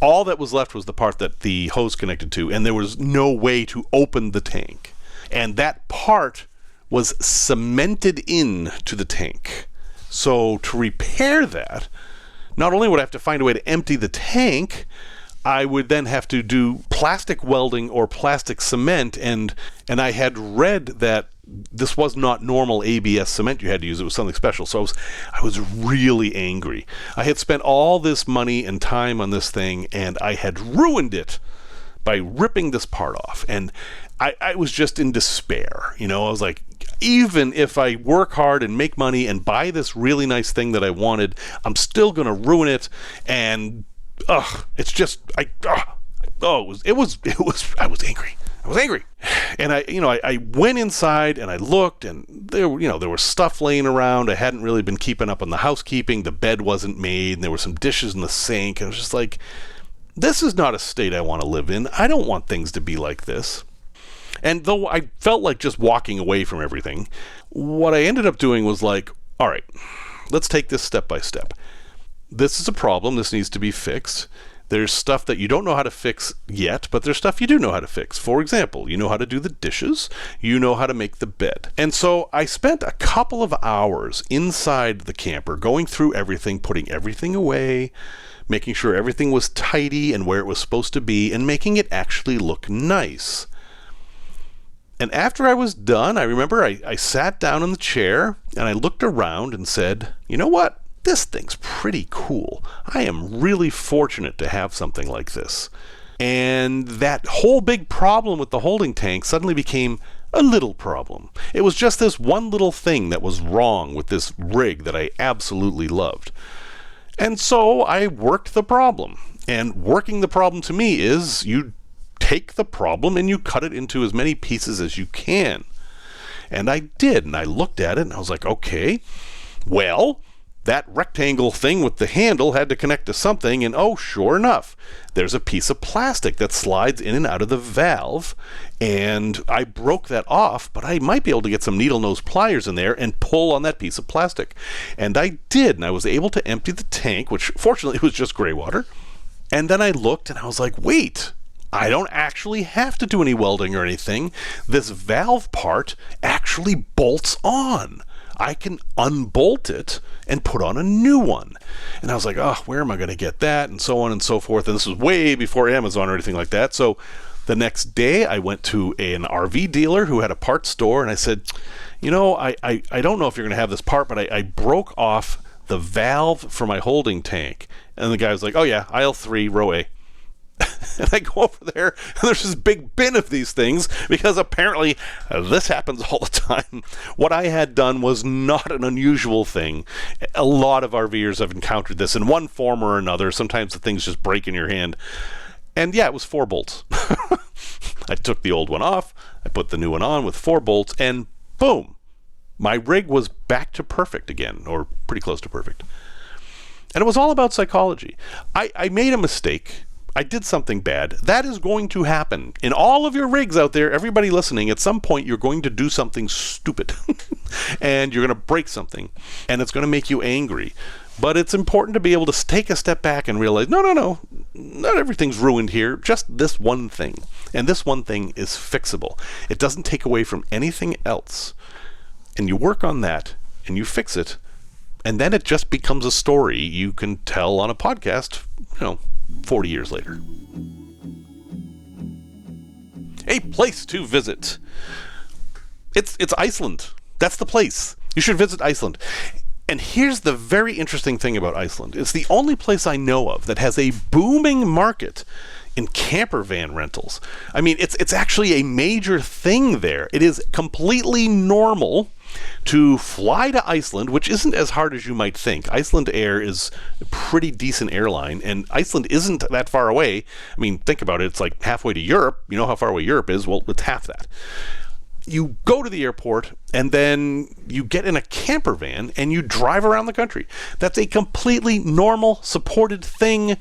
All that was left was the part that the hose connected to, and there was no way to open the tank. And that part was cemented into the tank. So to repair that, not only would I have to find a way to empty the tank, I would then have to do plastic welding or plastic cement, and I had read that this was not normal ABS cement you had to use. It was something special. So I was really angry. I had spent all this money and time on this thing, and I had ruined it by ripping this part off. And I was just in despair. I was like, even if I work hard and make money and buy this really nice thing that I wanted, I'm still going to ruin it. And it's just, I was angry. I was angry. And I went inside and I looked, and there was stuff laying around. I hadn't really been keeping up on the housekeeping. The bed wasn't made, and there were some dishes in the sink. And I was just like, this is not a state I want to live in. I don't want things to be like this. And though I felt like just walking away from everything, what I ended up doing was like, all right, let's take this step by step. This is a problem. This needs to be fixed. There's stuff that you don't know how to fix yet, but there's stuff you do know how to fix. For example, you know how to do the dishes. You know how to make the bed. And so I spent a couple of hours inside the camper going through everything, putting everything away, making sure everything was tidy and where it was supposed to be, and making it actually look nice. And after I was done, I remember I sat down in the chair and I looked around and said, you know what? This thing's pretty cool. I am really fortunate to have something like this. And that whole big problem with the holding tank suddenly became a little problem. It was just this one little thing that was wrong with this rig that I absolutely loved. And so I worked the problem. And working the problem to me is you take the problem and you cut it into as many pieces as you can. And I did. And I looked at it and I was like, okay, well, that rectangle thing with the handle had to connect to something, and oh, sure enough, there's a piece of plastic that slides in and out of the valve, and I broke that off, but I might be able to get some needle nose pliers in there and pull on that piece of plastic. And I did, and I was able to empty the tank, which fortunately was just gray water. And then I looked and I was like, wait, I don't actually have to do any welding or anything. This valve part actually bolts on. I can unbolt it and put on a new one. And I was like, oh, where am I going to get that? And so on and so forth. And this was way before Amazon or anything like that. So the next day I went to an RV dealer who had a parts store, and I said, you know, I don't know if you're going to have this part, but I broke off the valve for my holding tank. And the guy was like, oh yeah, aisle 3, row A. And I go over there, and there's this big bin of these things, because apparently this happens all the time. What I had done was not an unusual thing. A lot of RVers have encountered this in one form or another. Sometimes the things just break in your hand. And yeah, it was 4 bolts. I took the old one off, I put the new one on with 4 bolts, and boom, my rig was back to perfect again, or pretty close to perfect. And it was all about psychology. I made a mistake. I did something bad. That is going to happen. In all of your rigs out there, everybody listening, at some point you're going to do something stupid. And you're going to break something. And it's going to make you angry. But it's important to be able to take a step back and realize, no, not everything's ruined here. Just this one thing. And this one thing is fixable. It doesn't take away from anything else. And you work on that, and you fix it, and then it just becomes a story you can tell on a podcast, 40 years later. A place to visit. It's Iceland. That's the place. You should visit Iceland. And here's the very interesting thing about Iceland. It's the only place I know of that has a booming market in camper van rentals. I mean, it's actually a major thing there. It is completely normal to fly to Iceland, which isn't as hard as you might think. Iceland Air is a pretty decent airline, and Iceland isn't that far away. I mean, think about it. It's like halfway to Europe. You know how far away Europe is? Well, it's half that. You go to the airport, and then you get in a camper van, and you drive around the country. That's a completely normal, supported thing.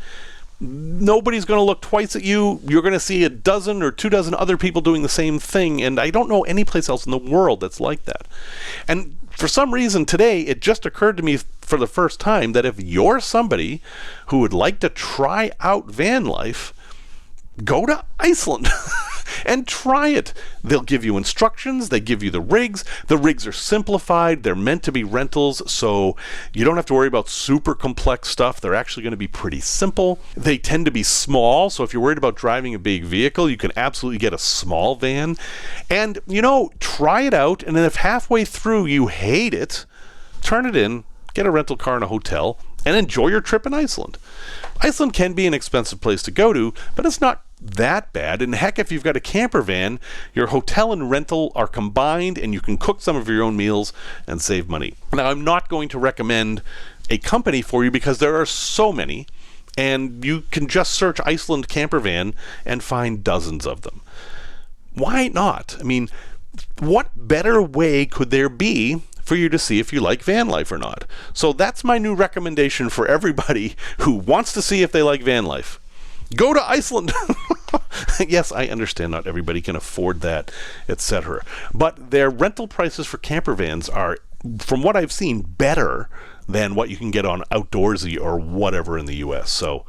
Nobody's going to look twice at you. You're going to see a dozen or 24 other people doing the same thing, and I don't know any place else in the world that's like that. And for some reason today, it just occurred to me for the first time that if you're somebody who would like to try out van life, go to Iceland and try it. They'll give you instructions. They give you the rigs. The rigs are simplified. They're meant to be rentals, so you don't have to worry about super complex stuff. They're actually going to be pretty simple. They tend to be small, so if you're worried about driving a big vehicle, you can absolutely get a small van. And, try it out, and then if halfway through you hate it, turn it in, get a rental car in a hotel, and enjoy your trip in Iceland. Iceland can be an expensive place to go to, but it's not that bad. And heck, if you've got a camper van, your hotel and rental are combined, and you can cook some of your own meals and save money. Now, I'm not going to recommend a company for you because there are so many, and you can just search Iceland camper van and find dozens of them. Why not? I mean, what better way could there be for you to see if you like van life or not? So that's my new recommendation for everybody who wants to see if they like van life. Go to Iceland. Yes, I understand not everybody can afford that, etc. But their rental prices for camper vans are, from what I've seen, better than what you can get on Outdoorsy or whatever in the US. So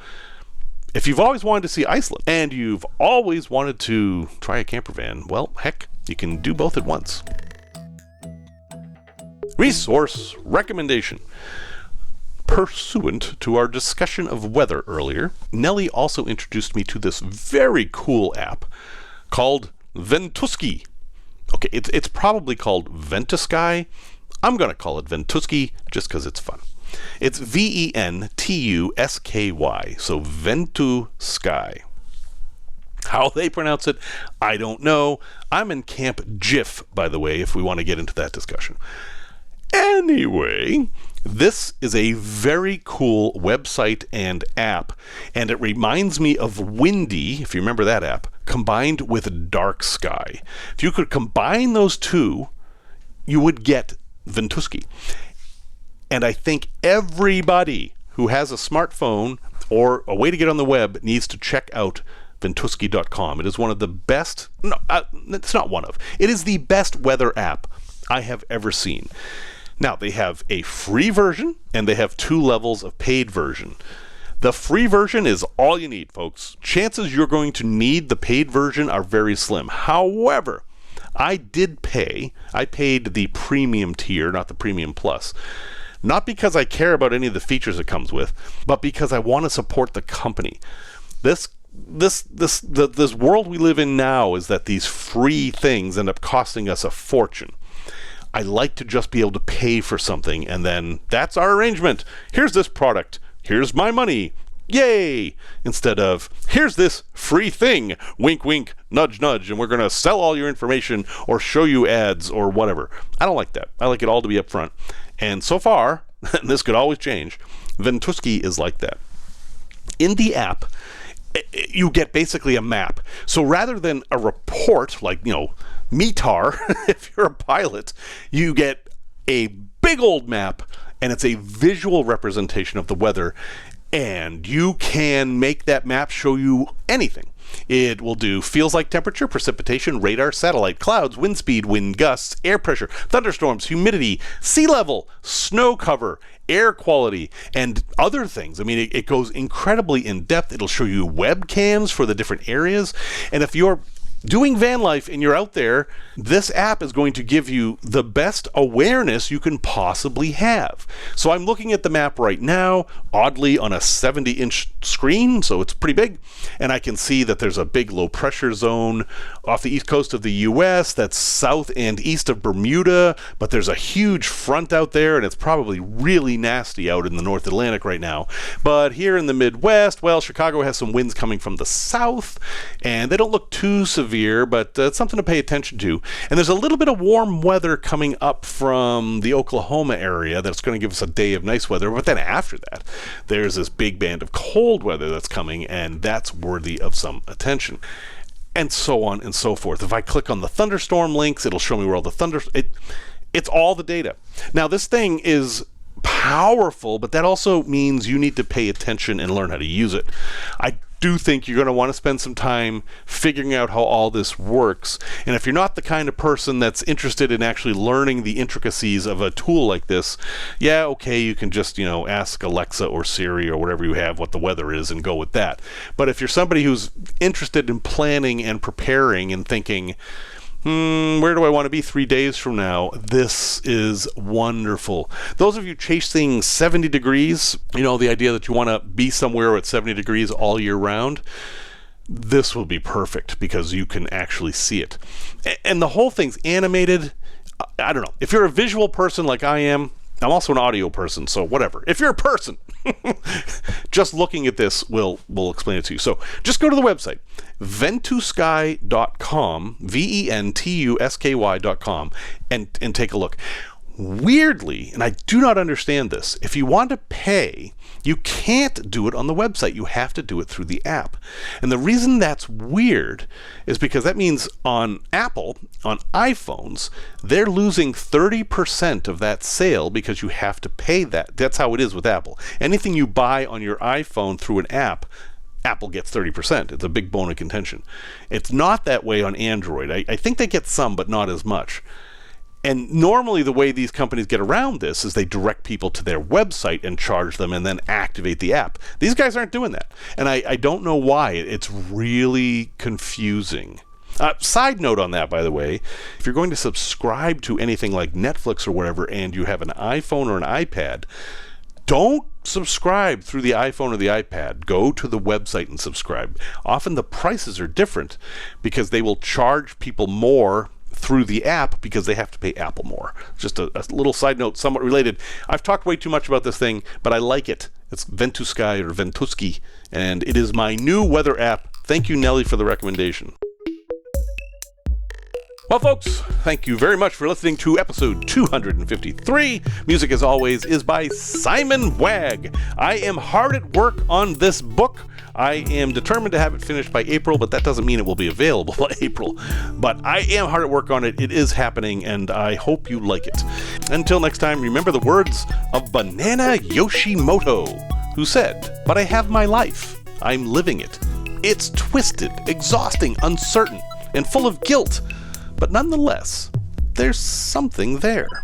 if you've always wanted to see Iceland and you've always wanted to try a camper van, well, heck, you can do both at once. Resource recommendation. Pursuant to our discussion of weather earlier, Nellie also introduced me to this very cool app called Ventusky. Okay, it's probably called Ventusky. I'm going to call it Ventusky just because it's fun. It's Ventusky, so Ventusky. How they pronounce it, I don't know. I'm in Camp Jiff, by the way, if we want to get into that discussion. Anyway, this is a very cool website and app, and it reminds me of Windy, if you remember that app, combined with Dark Sky. If you could combine those two, you would get Ventusky. And I think everybody who has a smartphone or a way to get on the web needs to check out Ventusky.com. It is one of the best, it's not one of, it is the best weather app I have ever seen. Now, they have a free version, and they have 2 levels of paid version. The free version is all you need, folks. Chances you're going to need the paid version are very slim. However, I paid the premium tier, not the premium plus. Not because I care about any of the features it comes with, but because I want to support the company. This world we live in now is that these free things end up costing us a fortune. I like to just be able to pay for something, and then that's our arrangement. Here's this product. Here's my money. Yay! Instead of, here's this free thing. Wink, wink, nudge, nudge, and we're going to sell all your information or show you ads or whatever. I don't like that. I like it all to be up front. And so far, and this could always change, Ventusky is like that. In the app, you get basically a map. So rather than a report, like, METAR, if you're a pilot, you get a big old map, and it's a visual representation of the weather, and you can make that map show you anything. It will do feels like temperature, precipitation, radar, satellite, clouds, wind speed, wind gusts, air pressure, thunderstorms, humidity, sea level, snow cover, air quality, and other things. I mean, it goes incredibly in depth. It'll show you webcams for the different areas, and if you're doing van life and you're out there, this app is going to give you the best awareness you can possibly have. So I'm looking at the map right now, oddly on a 70-inch screen, so it's pretty big, and I can see that there's a big low pressure zone off the east coast of the US that's south and east of Bermuda, but there's a huge front out there, and it's probably really nasty out in the North Atlantic right now. But here in the Midwest, well, Chicago has some winds coming from the south, and they don't look too severe, but it's something to pay attention to. And there's a little bit of warm weather coming up from the Oklahoma area that's going to give us a day of nice weather. But then after that, there's this big band of cold weather that's coming, and that's worthy of some attention. And so on and so forth. If I click on the thunderstorm links, it'll show me where all the it's all the data. Now, this thing is powerful, but that also means you need to pay attention and learn how to use it. I do think you're going to want to spend some time figuring out how all this works. And if you're not the kind of person that's interested in actually learning the intricacies of a tool like this, yeah, okay, you can just, ask Alexa or Siri or whatever you have what the weather is and go with that. But if you're somebody who's interested in planning and preparing and thinking, where do I want to be 3 days from now? This is wonderful. Those of you chasing 70 degrees, the idea that you want to be somewhere at 70 degrees all year round, this will be perfect because you can actually see it. And the whole thing's animated. I don't know. If you're a visual person like I am, I'm also an audio person, so whatever. If you're a person, just looking at this will explain it to you. So just go to the website, ventusky.com, ventusky.com, and take a look. Weirdly, and I do not understand this, if you want to pay, you can't do it on the website. You have to do it through the app. And the reason that's weird is because that means on Apple, on iPhones, they're losing 30% of that sale because you have to pay that. That's how it is with Apple. Anything you buy on your iPhone through an app, Apple gets 30%. It's a big bone of contention. It's not that way on Android. I think they get some, but not as much. And normally the way these companies get around this is they direct people to their website and charge them and then activate the app. These guys aren't doing that. And I don't know why. It's really confusing. Side note on that, by the way, if you're going to subscribe to anything like Netflix or whatever and you have an iPhone or an iPad, don't subscribe through the iPhone or the iPad. Go to the website and subscribe. Often the prices are different because they will charge people more through the app because they have to pay Apple more. Just a little side note, somewhat related. I've talked way too much about this thing, but I like it. It's Ventusky or Ventusky, and it is my new weather app. Thank you, Nelly, for the recommendation. Well, folks, thank you very much for listening to episode 253. Music, as always, is by Simon Wagg. I am hard at work on this book. I am determined to have it finished by April, but that doesn't mean it will be available by April. But I am hard at work on it. It is happening, and I hope you like it. Until next time, remember the words of Banana Yoshimoto, who said, "But I have my life. I'm living it. It's twisted, exhausting, uncertain, and full of guilt. But nonetheless, there's something there."